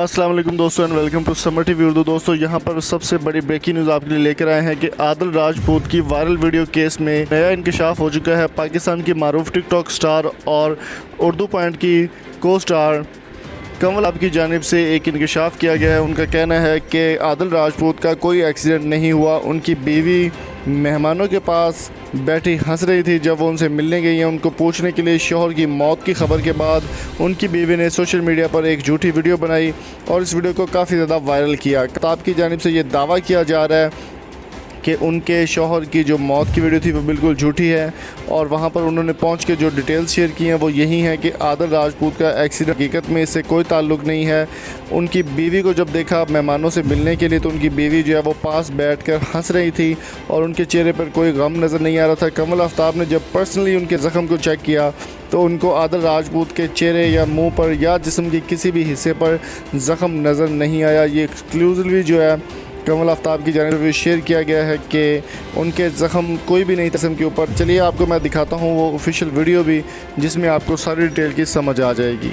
अस्सलाम वालेकुम दोस्तों and welcome to Samar TV Urdu. दोस्तों यहाँ पर सबसे बड़ी ब्रेकिंग न्यूज़ आपके लिए लेकर आए हैं कि आदिल राजपूत की वायरल वीडियो केस में नया इंकशाफ हो चुका है। पाकिस्तान की मारूफ टिकटॉक स्टार और उर्दू पॉइंट की को स्टार कंवल आप की जानिब से एक इंकशाफ किया गया है। उनका कहना है कि आदिल राजपूत का कोई एक्सीडेंट नहीं हुआ। उनकी बीवी मेहमानों के पास बैठी हंस रही थी जब वो उनसे मिलने गई हैं। उनको पूछने के लिए शौहर की मौत की खबर के बाद उनकी बीवी ने सोशल मीडिया पर एक झूठी वीडियो बनाई और इस वीडियो को काफ़ी ज़्यादा वायरल किया। किताब की जानिब से ये दावा किया जा रहा है कि उनके शौहर की जो मौत की वीडियो थी वो बिल्कुल झूठी है और वहाँ पर उन्होंने पहुँच के जो डिटेल्स शेयर की हैं वो यही हैं कि आदिल राजपूत का एक्सीडेंट हकीकत में इससे कोई ताल्लुक़ नहीं है। उनकी बीवी को जब देखा मेहमानों से मिलने के लिए तो उनकी बीवी जो है वो पास बैठकर हंस रही थी और उनके चेहरे पर कोई गम नज़र नहीं आ रहा था। कंवल आफ्ताब ने जब पर्सनली उनके ज़ख्म को चेक किया तो उनको आदिल राजपूत के चेहरे या मुँह पर या जिस्म के किसी भी हिस्से पर ज़ख्म नज़र नहीं आया। ये एक्सक्लूसिवली जो है कंवल आफ्ताब की जानिब से शेयर किया गया है कि उनके ज़ख्म कोई भी नहीं जिस्म के ऊपर। चलिए आपको मैं दिखाता हूँ वो ऑफिशियल वीडियो भी, जिसमें आपको सारी डिटेल की समझ आ जाएगी।